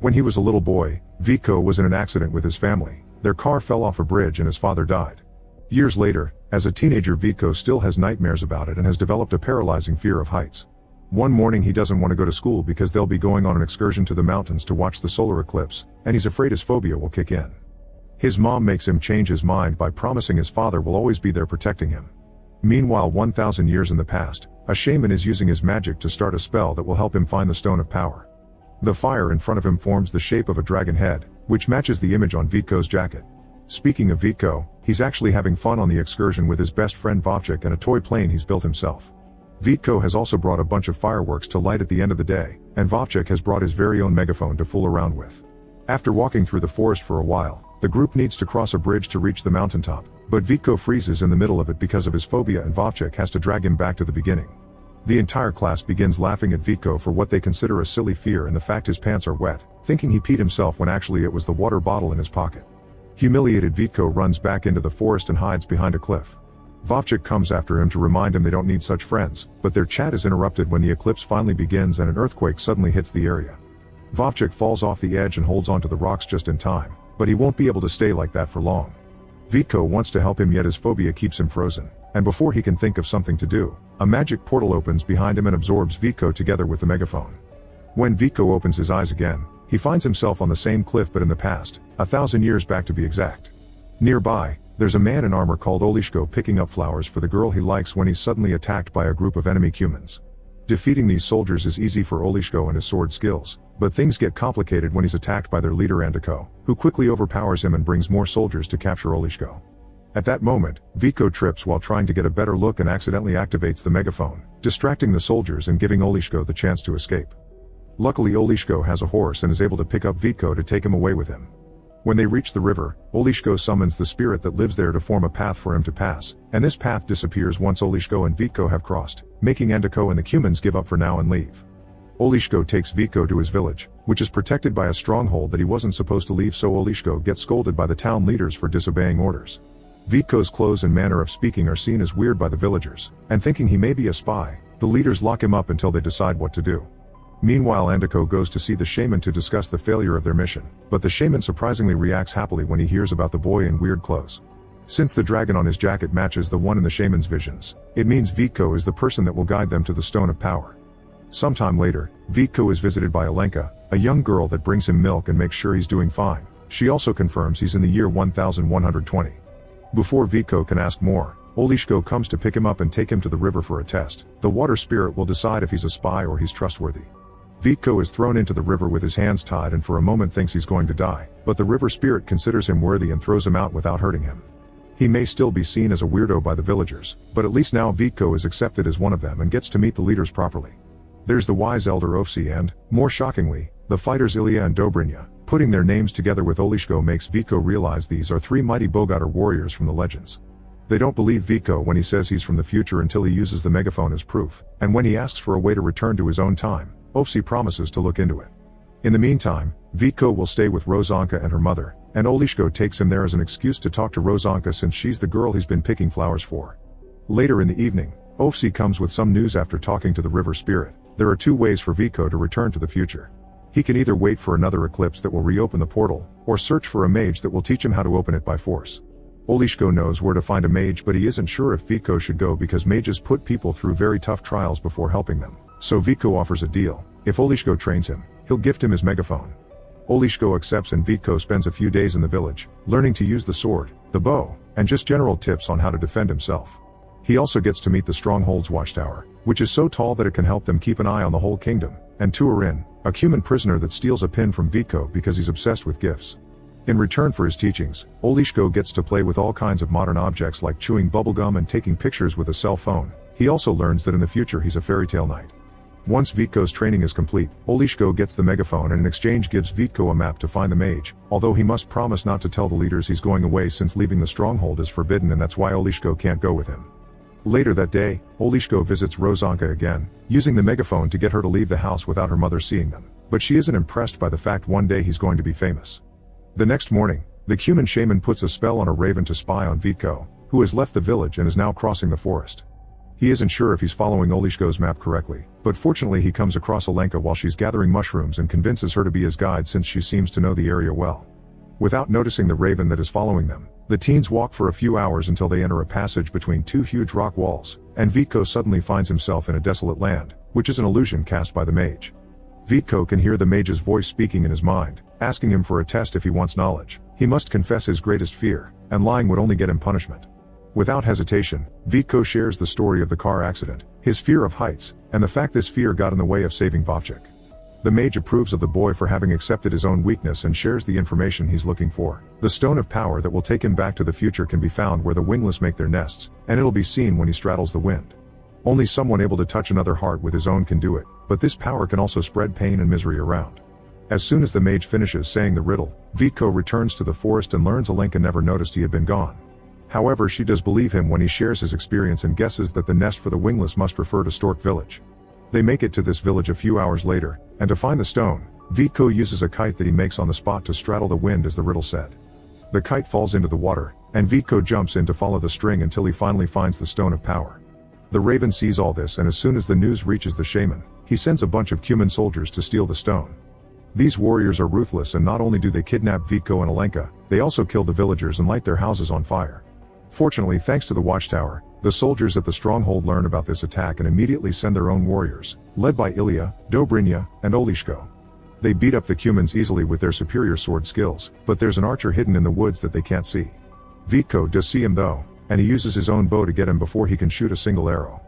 When he was a little boy, Vitko was in an accident with his family. Their car fell off a bridge and his father died. Years later, as a teenager, Vitko still has nightmares about it and has developed a paralyzing fear of heights. One morning he doesn't want to go to school because they'll be going on an excursion to the mountains to watch the solar eclipse, and he's afraid his phobia will kick in. His mom makes him change his mind by promising his father will always be there protecting him. Meanwhile, 1,000 years in the past, a shaman is using his magic to start a spell that will help him find the Stone of Power. The fire in front of him forms the shape of a dragon head, which matches the image on Vitko's jacket. Speaking of Vitko, he's actually having fun on the excursion with his best friend Vovchik and a toy plane he's built himself. Vitko has also brought a bunch of fireworks to light at the end of the day, and Vovchik has brought his very own megaphone to fool around with. After walking through the forest for a while, the group needs to cross a bridge to reach the mountaintop, but Vitko freezes in the middle of it because of his phobia and Vovchik has to drag him back to the beginning. The entire class begins laughing at Vitko for what they consider a silly fear and the fact his pants are wet, thinking he peed himself when actually it was the water bottle in his pocket. Humiliated, Vitko runs back into the forest and hides behind a cliff. Vovchik comes after him to remind him they don't need such friends, but their chat is interrupted when the eclipse finally begins and an earthquake suddenly hits the area. Vovchik falls off the edge and holds onto the rocks just in time, but he won't be able to stay like that for long. Vitko wants to help him, yet his phobia keeps him frozen, and before he can think of something to do, a magic portal opens behind him and absorbs Vitko together with the megaphone. When Vitko opens his eyes again, he finds himself on the same cliff but in the past, 1,000 years back to be exact. Nearby, there's a man in armor called Olishko picking up flowers for the girl he likes when he's suddenly attacked by a group of enemy humans. Defeating these soldiers is easy for Olishko and his sword skills, but things get complicated when he's attacked by their leader Andiko, who quickly overpowers him and brings more soldiers to capture Olishko. At that moment, Vitko trips while trying to get a better look and accidentally activates the megaphone, distracting the soldiers and giving Olishko the chance to escape. Luckily, Olishko has a horse and is able to pick up Vitko to take him away with him. When they reach the river, Olishko summons the spirit that lives there to form a path for him to pass, and this path disappears once Olishko and Vitko have crossed, making Andiko and the humans give up for now and leave. Olishko takes Vitko to his village, which is protected by a stronghold that he wasn't supposed to leave, so Olishko gets scolded by the town leaders for disobeying orders. Vitko's clothes and manner of speaking are seen as weird by the villagers, and thinking he may be a spy, the leaders lock him up until they decide what to do. Meanwhile, Andiko goes to see the shaman to discuss the failure of their mission, but the shaman surprisingly reacts happily when he hears about the boy in weird clothes. Since the dragon on his jacket matches the one in the shaman's visions, it means Vitko is the person that will guide them to the Stone of Power. Sometime later, Vitko is visited by Alenka, a young girl that brings him milk and makes sure he's doing fine. She also confirms he's in the year 1120. Before Vitko can ask more, Olishko comes to pick him up and take him to the river for a test. The water spirit will decide if he's a spy or he's trustworthy. Vitko is thrown into the river with his hands tied and for a moment thinks he's going to die, but the river spirit considers him worthy and throws him out without hurting him. He may still be seen as a weirdo by the villagers, but at least now Vitko is accepted as one of them and gets to meet the leaders properly. There's the wise elder Ofsi and, more shockingly, the fighters Ilya and Dobrynya. Putting their names together with Olishko makes Vitko realize these are three mighty Bogatar warriors from the legends. They don't believe Vitko when he says he's from the future until he uses the megaphone as proof, and when he asks for a way to return to his own time, Ofsi promises to look into it. In the meantime, Vitko will stay with Rozanka and her mother, and Olishko takes him there as an excuse to talk to Rozanka since she's the girl he's been picking flowers for. Later in the evening, Ofsi comes with some news after talking to the river spirit. There are two ways for Vitko to return to the future. He can either wait for another eclipse that will reopen the portal, or search for a mage that will teach him how to open it by force. Olishko knows where to find a mage, but he isn't sure if Vitko should go because mages put people through very tough trials before helping them. So Vitko offers a deal. If Olishko trains him, he'll gift him his megaphone. Olishko accepts and Vitko spends a few days in the village, learning to use the sword, the bow, and just general tips on how to defend himself. He also gets to meet the Stronghold's watchtower, which is so tall that it can help them keep an eye on the whole kingdom, and Turin, a human prisoner that steals a pin from Vitko because he's obsessed with gifts. In return for his teachings, Olishko gets to play with all kinds of modern objects like chewing bubblegum and taking pictures with a cell phone. He also learns that in the future he's a fairy tale knight. Once Vitko's training is complete, Olishko gets the megaphone and in exchange gives Vitko a map to find the mage, although he must promise not to tell the leaders he's going away since leaving the stronghold is forbidden and that's why Olishko can't go with him. Later that day, Olishko visits Rozanka again, using the megaphone to get her to leave the house without her mother seeing them, but she isn't impressed by the fact one day he's going to be famous. The next morning, the human shaman puts a spell on a raven to spy on Vitko, who has left the village and is now crossing the forest. He isn't sure if he's following Olishko's map correctly, but fortunately he comes across Alenka while she's gathering mushrooms and convinces her to be his guide since she seems to know the area well. Without noticing the raven that is following them, the teens walk for a few hours until they enter a passage between two huge rock walls, and Vitko suddenly finds himself in a desolate land, which is an illusion cast by the mage. Vitko can hear the mage's voice speaking in his mind, asking him for a test if he wants knowledge. He must confess his greatest fear, and lying would only get him punishment. Without hesitation, Vitko shares the story of the car accident, his fear of heights, and the fact this fear got in the way of saving Vovchik. The mage approves of the boy for having accepted his own weakness and shares the information he's looking for. The stone of power that will take him back to the future can be found where the wingless make their nests, and it'll be seen when he straddles the wind. Only someone able to touch another heart with his own can do it, but this power can also spread pain and misery around. As soon as the mage finishes saying the riddle, Vitko returns to the forest and learns Alenka never noticed he had been gone. However, she does believe him when he shares his experience and guesses that the nest for the wingless must refer to Stork Village. They make it to this village a few hours later, and to find the stone, Vitko uses a kite that he makes on the spot to straddle the wind as the riddle said. The kite falls into the water, and Vitko jumps in to follow the string until he finally finds the stone of power. The raven sees all this, and as soon as the news reaches the shaman, he sends a bunch of Cuman soldiers to steal the stone. These warriors are ruthless, and not only do they kidnap Vitko and Alenka, they also kill the villagers and light their houses on fire. Fortunately, thanks to the watchtower, the soldiers at the stronghold learn about this attack and immediately send their own warriors, led by Ilya, Dobrynya, and Olishko. They beat up the Cumans easily with their superior sword skills, but there's an archer hidden in the woods that they can't see. Vitko does see him though, and he uses his own bow to get him before he can shoot a single arrow.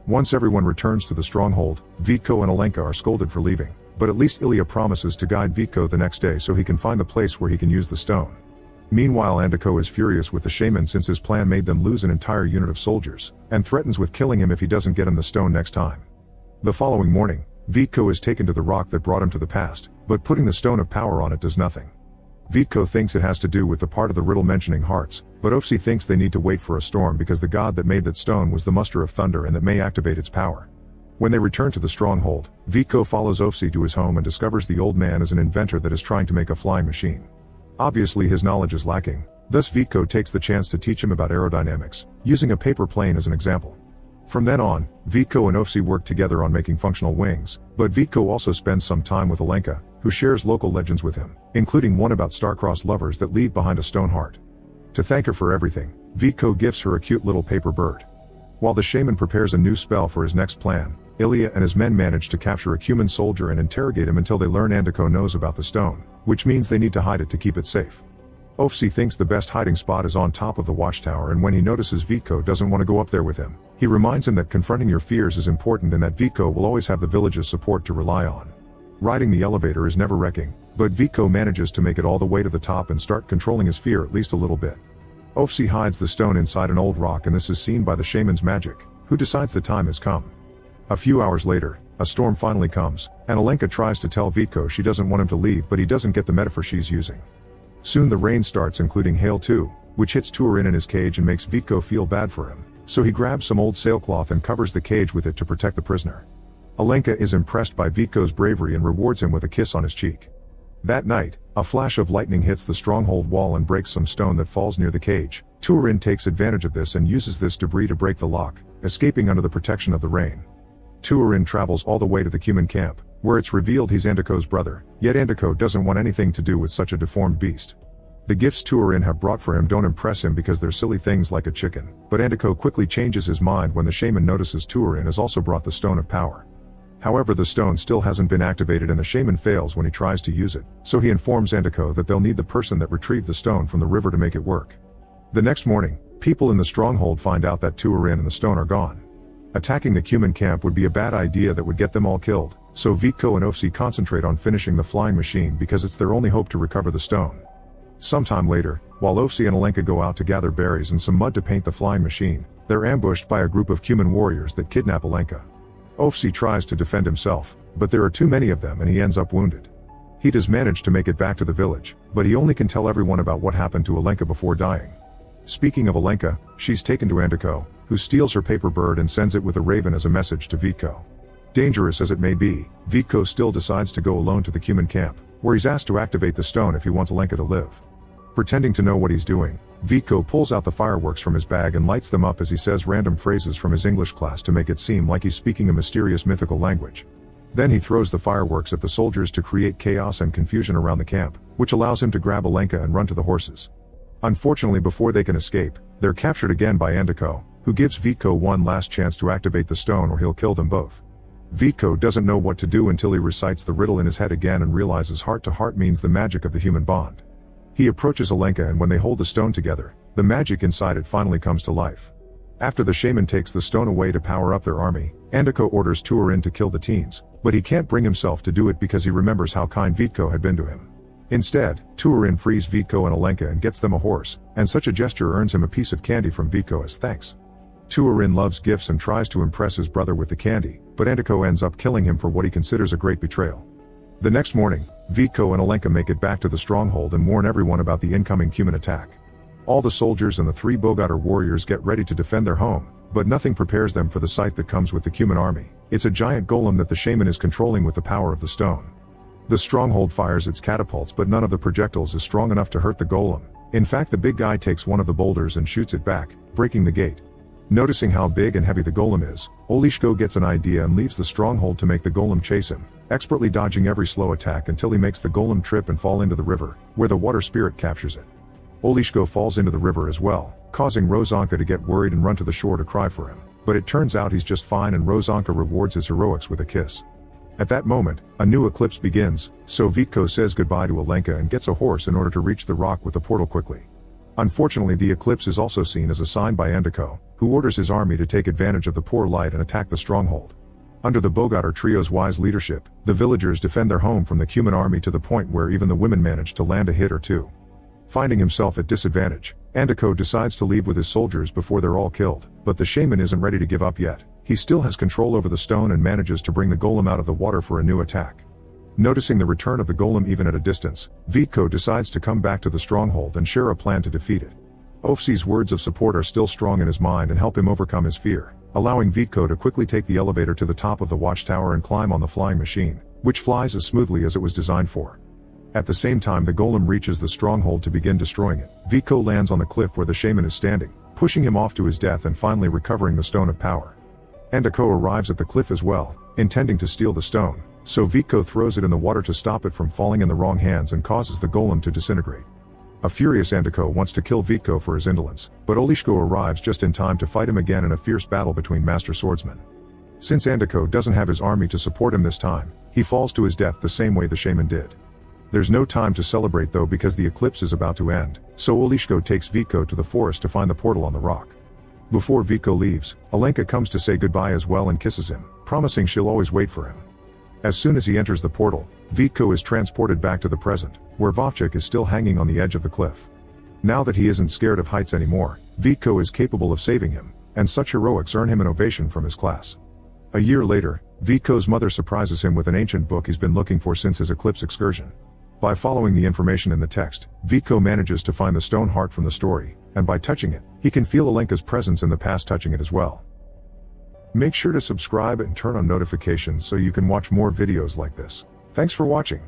Once everyone returns to the stronghold, Vitko and Alenka are scolded for leaving, but at least Ilya promises to guide Vitko the next day so he can find the place where he can use the stone. Meanwhile, Andiko is furious with the shaman since his plan made them lose an entire unit of soldiers, and threatens with killing him if he doesn't get him the stone next time. The following morning, Vitko is taken to the rock that brought him to the past, but putting the stone of power on it does nothing. Vitko thinks it has to do with the part of the riddle mentioning hearts, but Ofsi thinks they need to wait for a storm because the god that made that stone was the muster of thunder and that may activate its power. When they return to the stronghold, Vitko follows Ofsi to his home and discovers the old man is an inventor that is trying to make a flying machine. Obviously his knowledge is lacking, thus Vitko takes the chance to teach him about aerodynamics, using a paper plane as an example. From then on, Vitko and Ofsi work together on making functional wings, but Vitko also spends some time with Alenka, who shares local legends with him, including one about star-crossed lovers that leave behind a stone heart. To thank her for everything, Vitko gives her a cute little paper bird. While the shaman prepares a new spell for his next plan, Ilya and his men manage to capture a Cuman soldier and interrogate him until they learn Andiko knows about the stone, which means they need to hide it to keep it safe. Ofsi thinks the best hiding spot is on top of the watchtower, and when he notices Vitko doesn't want to go up there with him, he reminds him that confronting your fears is important and that Vitko will always have the village's support to rely on. Riding the elevator is nerve-wracking, but Vitko manages to make it all the way to the top and start controlling his fear at least a little bit. Ofsi hides the stone inside an old rock, and this is seen by the shaman's magic, who decides the time has come. A few hours later, a storm finally comes, and Alenka tries to tell Vitko she doesn't want him to leave, but he doesn't get the metaphor she's using. Soon the rain starts, including hail too, which hits Turin in his cage and makes Vitko feel bad for him, so he grabs some old sailcloth and covers the cage with it to protect the prisoner. Alenka is impressed by Vitko's bravery and rewards him with a kiss on his cheek. That night, a flash of lightning hits the stronghold wall and breaks some stone that falls near the cage. Turin takes advantage of this and uses this debris to break the lock, escaping under the protection of the rain. Turin travels all the way to the Cuman camp, where it's revealed he's Andiko's brother, yet Andiko doesn't want anything to do with such a deformed beast. The gifts Turin have brought for him don't impress him because they're silly things like a chicken, but Andiko quickly changes his mind when the shaman notices Turin has also brought the stone of power. However, the stone still hasn't been activated and the shaman fails when he tries to use it, so he informs Andiko that they'll need the person that retrieved the stone from the river to make it work. The next morning, people in the stronghold find out that Turin and the stone are gone. Attacking the Cuman camp would be a bad idea that would get them all killed, so Vitko and Ofsi concentrate on finishing the flying machine because it's their only hope to recover the stone. Sometime later, while Ofsi and Alenka go out to gather berries and some mud to paint the flying machine, they're ambushed by a group of Cuman warriors that kidnap Alenka. Ofsi tries to defend himself, but there are too many of them and he ends up wounded. He does manage to make it back to the village, but he only can tell everyone about what happened to Alenka before dying. Speaking of Alenka, she's taken to Andiko, who steals her paper bird and sends it with a raven as a message to Vitko. Dangerous as it may be, Vitko still decides to go alone to the Cuman camp, where he's asked to activate the stone if he wants Alenka to live. Pretending to know what he's doing, Viko pulls out the fireworks from his bag and lights them up as he says random phrases from his English class to make it seem like he's speaking a mysterious mythical language. Then he throws the fireworks at the soldiers to create chaos and confusion around the camp, which allows him to grab Alenka and run to the horses. Unfortunately, before they can escape, they're captured again by Andiko, who gives Viko one last chance to activate the stone or he'll kill them both. Viko doesn't know what to do until he recites the riddle in his head again and realizes heart to heart means the magic of the human bond. He approaches Alenka, and when they hold the stone together, the magic inside it finally comes to life. After the shaman takes the stone away to power up their army, Andiko orders Turin to kill the teens, but he can't bring himself to do it because he remembers how kind Viko had been to him. Instead, Turin frees Viko and Alenka and gets them a horse, and such a gesture earns him a piece of candy from Viko as thanks. Turin loves gifts and tries to impress his brother with the candy, but Andiko ends up killing him for what he considers a great betrayal. The next morning, Viko and Alenka make it back to the stronghold and warn everyone about the incoming human attack. All the soldiers and the 3 Bogatar warriors get ready to defend their home, but nothing prepares them for the sight that comes with the human army. It's a giant golem that the shaman is controlling with the power of the stone. The stronghold fires its catapults, but none of the projectiles is strong enough to hurt the golem. In fact, the big guy takes one of the boulders and shoots it back, breaking the gate. Noticing how big and heavy the golem is, Olishko gets an idea and leaves the stronghold to make the golem chase him, expertly dodging every slow attack until he makes the golem trip and fall into the river, where the water spirit captures it. Olishko falls into the river as well, causing Rozanka to get worried and run to the shore to cry for him, but it turns out he's just fine and Rozanka rewards his heroics with a kiss. At that moment, a new eclipse begins, so Viko says goodbye to Alenka and gets a horse in order to reach the rock with the portal quickly. Unfortunately, the eclipse is also seen as a sign by Andiko, who orders his army to take advantage of the poor light and attack the stronghold. Under the Bogatar trio's wise leadership, the villagers defend their home from the human army to the point where even the women manage to land a hit or two. Finding himself at disadvantage, Andiko decides to leave with his soldiers before they're all killed, but the shaman isn't ready to give up yet. He still has control over the stone and manages to bring the golem out of the water for a new attack. Noticing the return of the golem even at a distance, Viko decides to come back to the stronghold and share a plan to defeat it. Ofsi's words of support are still strong in his mind and help him overcome his fear, allowing Viko to quickly take the elevator to the top of the watchtower and climb on the flying machine, which flies as smoothly as it was designed for. At the same time the golem reaches the stronghold to begin destroying it, Viko lands on the cliff where the shaman is standing, pushing him off to his death and finally recovering the Stone of Power. Andiko arrives at the cliff as well, intending to steal the stone, so Viko throws it in the water to stop it from falling in the wrong hands and causes the golem to disintegrate. A furious Andiko wants to kill Viko for his indolence, but Olishko arrives just in time to fight him again in a fierce battle between master swordsmen. Since Andiko doesn't have his army to support him this time, he falls to his death the same way the shaman did. There's no time to celebrate though because the eclipse is about to end, so Olishko takes Viko to the forest to find the portal on the rock. Before Viko leaves, Alenka comes to say goodbye as well and kisses him, promising she'll always wait for him. As soon as he enters the portal, Viko is transported back to the present, where Vovchik is still hanging on the edge of the cliff. Now that he isn't scared of heights anymore, Viko is capable of saving him, and such heroics earn him an ovation from his class. A year later, Viko's mother surprises him with an ancient book he's been looking for since his eclipse excursion. By following the information in the text, Viko manages to find the stone heart from the story, and by touching it, he can feel Alenka's presence in the past touching it as well. Make sure to subscribe and turn on notifications so you can watch more videos like this. Thanks for watching.